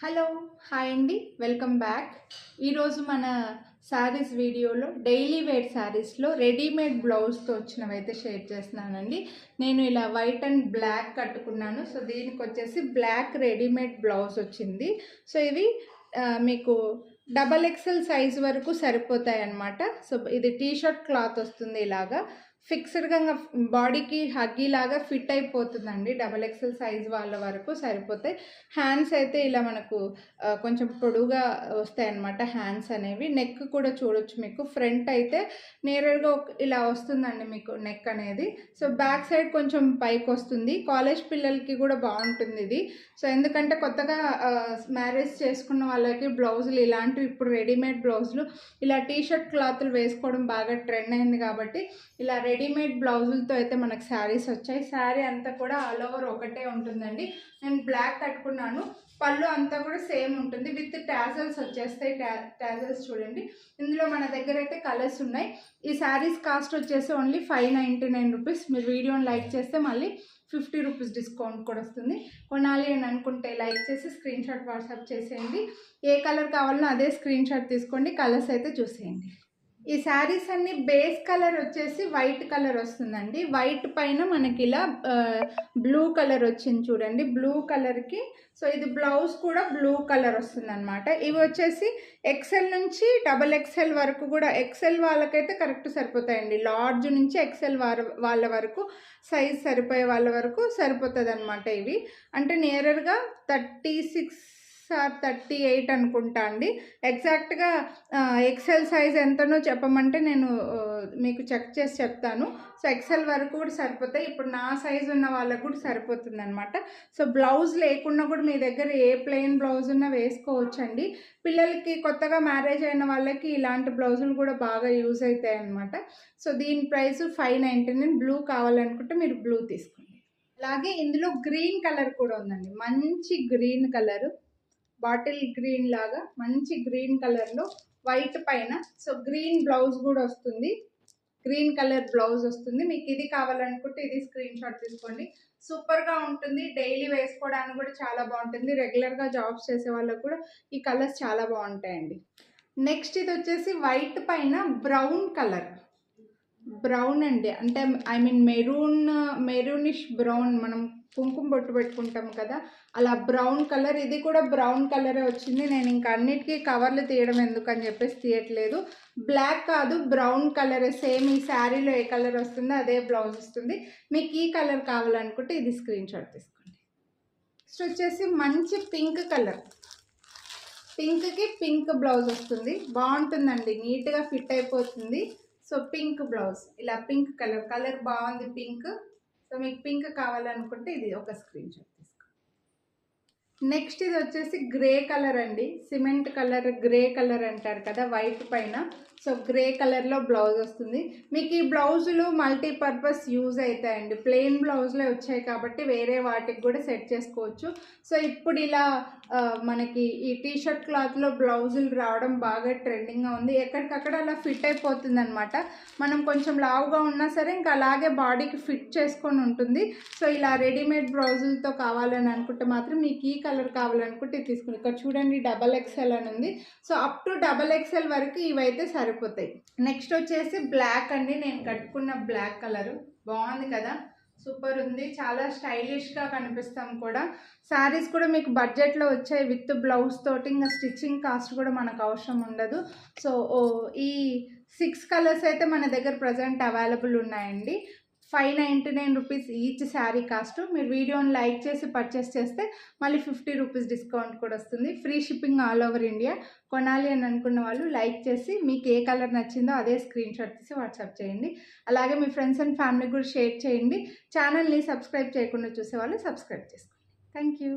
Hello hi అండి, welcome back. ఈరోజు మన శారీస్ వీడియోలో డైలీ వేర్ శారీస్లో రెడీమేడ్ బ్లౌజ్తో వచ్చినవైతే షేర్ చేస్తున్నానండి. నేను ఇలా వైట్ అండ్ బ్లాక్ కట్టుకున్నాను. సో దీనికి వచ్చేసి బ్లాక్ రెడీమేడ్ బ్లౌజ్ వచ్చింది. సో ఇవి మీకు XXL సైజ్ వరకు సరిపోతాయి అన్నమాట. సో ఇది టీషర్ట్ క్లాత్ వస్తుంది, ఇలాగా ఫిక్స్డ్గా బాడీకి హగ్గీలాగా ఫిట్ అయిపోతుందండి. XXL సైజ్ వాళ్ళ వరకు సరిపోతాయి. హ్యాండ్స్ అయితే ఇలా మనకు కొంచెం పొడుగా వస్తాయి అన్నమాట. హ్యాండ్స్ అనేవి నెక్ కూడా చూడొచ్చు. మీకు ఫ్రంట్ అయితే నేరుగా ఇలా వస్తుందండి మీకు నెక్ అనేది. సో బ్యాక్ సైడ్ కొంచెం పైకి వస్తుంది. కాలేజ్ పిల్లలకి కూడా బాగుంటుంది ఇది. సో ఎందుకంటే కొత్తగా మ్యారేజ్ చేసుకున్న వాళ్ళకి బ్లౌజులు ఇలాంటివి ఇప్పుడు రెడీమేడ్ బ్లౌజులు ఇలా టీషర్ట్ క్లాత్లు వేసుకోవడం బాగా ట్రెండ్ అయింది కాబట్టి ఇలా రెడీమేడ్ బ్లౌజులతో అయితే మనకు శారీస్ వచ్చాయి. శారీ అంతా కూడా ఆల్ ఓవర్ ఒకటే ఉంటుందండి. నేను బ్లాక్ కట్టుకున్నాను. పళ్ళు అంతా కూడా సేమ్ ఉంటుంది, విత్ టాజల్స్ వచ్చేస్తాయి. టాజల్స్ చూడండి. ఇందులో మన దగ్గర అయితే కలర్స్ ఉన్నాయి. ఈ శారీస్ కాస్ట్ వచ్చేసి ఓన్లీ 599 రూపీస్. మీరు వీడియోని లైక్ చేస్తే మళ్ళీ 50 రూపీస్ డిస్కౌంట్ కూడా వస్తుంది. కొనాలి అని అనుకుంటే లైక్ చేసి స్క్రీన్ షాట్ వాట్సాప్ చేసేయండి. ఏ కలర్ కావాలనో అదే స్క్రీన్ షాట్ తీసుకోండి. కలర్స్ అయితే చూసేయండి. ఈ శారీస్ అన్ని బేస్ కలర్ వచ్చేసి వైట్ కలర్ వస్తుందండి. వైట్ పైన మనకి ఇలా బ్లూ కలర్ వచ్చింది చూడండి, బ్లూ కలర్కి. సో ఇది బ్లౌజ్ కూడా బ్లూ కలర్ వస్తుంది అనమాట. ఇవి వచ్చేసి XL నుంచి XXL వరకు కూడా, XL వాళ్ళకైతే కరెక్ట్ సరిపోతాయండి. లార్జ్ నుంచి XL వాళ్ళ వరకు సైజ్ సరిపోయే వాళ్ళ వరకు సరిపోతుంది అనమాట. ఇవి అంటే నియర్గా 36 or 38 అనుకుంటా అండి. ఎగ్జాక్ట్గా XL సైజ్ ఎంతనో చెప్పమంటే నేను మీకు చెక్ చేసి చెప్తాను. సో XL వరకు కూడా సరిపోతాయి. ఇప్పుడు నా సైజు ఉన్న వాళ్ళకు కూడా సరిపోతుంది అనమాట. సో బ్లౌజ్ లేకున్నా కూడా మీ దగ్గర ఏ ప్లెయిన్ బ్లౌజ్ ఉన్నా వేసుకోవచ్చండి. పిల్లలకి కొత్తగా మ్యారేజ్ అయిన వాళ్ళకి ఇలాంటి బ్లౌజులు కూడా బాగా యూజ్ అవుతాయి అనమాట. సో దీని ప్రైస్ 599. బ్లూ కావాలనుకుంటే మీరు బ్లూ తీసుకోండి. అలాగే ఇందులో గ్రీన్ కలర్ కూడా ఉందండి, మంచి గ్రీన్ కలర్, బాటిల్ గ్రీన్ లాగా మంచి గ్రీన్ కలర్లో వైట్ పైన. సో గ్రీన్ బ్లౌజ్ కూడా వస్తుంది, గ్రీన్ కలర్ బ్లౌజ్ వస్తుంది. మీకు ఇది కావాలనుకుంటే ఇది స్క్రీన్ షాట్ తీసుకోండి. సూపర్గా ఉంటుంది. డైలీ వేసుకోవడానికి కూడా చాలా బాగుంటుంది. రెగ్యులర్గా జాబ్స్ చేసే వాళ్ళకు కూడా ఈ కలర్స్ చాలా బాగుంటాయండి. నెక్స్ట్ ఇది వచ్చేసి వైట్ పైన బ్రౌన్ కలర్, బ్రౌన్ అండి, అంటే ఐ మీన్ మెరూనిష్ బ్రౌన్. మనం కుంకుమ బొట్టు పెట్టుకుంటాం కదా, అలా బ్రౌన్ కలర్. ఇది కూడా బ్రౌన్ కలరే వచ్చింది. నేను ఇంకా అన్నిటికీ కవర్లు తీయడం ఎందుకని చెప్పేసి తీయట్లేదు. బ్లాక్ కాదు, బ్రౌన్ కలరే. సేమ్ ఈ శారీలో ఏ కలర్ వస్తుందో అదే బ్లౌజ్ వస్తుంది. మీకు ఈ కలర్ కావాలనుకుంటే ఇది స్క్రీన్ షాట్ తీసుకోండి. నెక్స్ట్ వచ్చేసి మంచి పింక్ కలర్, పింక్కి పింక్ బ్లౌజ్ వస్తుంది. బాగుంటుందండి, నీట్గా ఫిట్ అయిపోతుంది. సో పింక్ బ్లౌజ్, ఇలా పింక్ కలర్ బాగుంది పింక్. సో మీకు పింక్ కావాలనుకుంటే ఇది ఒక స్క్రీన్ షాట్ తీసుకోండి. నెక్స్ట్ ఇది వచ్చేసి గ్రే కలర్ అండి, సిమెంట్ కలర్, గ్రే కలర్ అంటారు కదా వైట్ పైన. సో గ్రే కలర్లో బ్లౌజ్ వస్తుంది. మీకు ఈ బ్లౌజులు మల్టీపర్పస్ యూజ్ అవుతాయండి. ప్లెయిన్ బ్లౌజ్లే వచ్చాయి కాబట్టి వేరే వాటికి కూడా సెట్ చేసుకోవచ్చు. సో ఇప్పుడు ఇలా మనకి ఈ టీషర్ట్ క్లాత్లో బ్లౌజులు రావడం బాగా ట్రెండింగ్గా ఉంది. ఎక్కడికక్కడ అలా ఫిట్ అయిపోతుంది అనమాట. మనం కొంచెం లావుగా ఉన్నా సరే ఇంకా అలాగే బాడీకి ఫిట్ చేసుకొని ఉంటుంది. సో ఇలా రెడీమేడ్ బ్లౌజులతో కావాలని అనుకుంటే మాత్రం మీకు ఈ కలర్ కావాలనుకుంటే తీసుకుని, ఇక్కడ చూడండి XXL అని ఉంది. సో అప్ టు XXL వరకు ఇవైతే సరిపోతాయి. నెక్స్ట్ వచ్చేసి బ్లాక్ అండి, నేను కట్టుకున్న బ్లాక్ కలరు బాగుంది కదా, సూపర్ ఉంది. చాలా స్టైలిష్గా కనిపిస్తాం కూడా. శారీస్ కూడా మీకు బడ్జెట్లో వచ్చాయి విత్ బ్లౌజ్ తోటి. ఇంకా స్టిచ్చింగ్ కాస్ట్ కూడా మనకు అవసరం ఉండదు. సో ఈ 6 కలర్స్ అయితే మన దగ్గర ప్రజెంట్ అవైలబుల్ ఉన్నాయండి. 599 రూపీస్ ఈచ్ శారీ కాస్ట్. మీరు వీడియోని లైక్ చేసి పర్చేస్ చేస్తే మళ్ళీ 50 రూపీస్ డిస్కౌంట్ కూడా వస్తుంది. Free shipping all over India. కొనాలి అని అనుకున్న వాళ్ళు లైక్ చేసి మీకు ఏ కలర్ నచ్చిందో అదే స్క్రీన్ షాట్ తీసి వాట్సాప్ చేయండి. అలాగే మీ ఫ్రెండ్స్ అండ్ ఫ్యామిలీ కూడా షేర్ చేయండి. ఛానల్ని సబ్స్క్రైబ్ చేయకుండా చూసేవాళ్ళు సబ్స్క్రైబ్ చేసుకోండి. Thank you.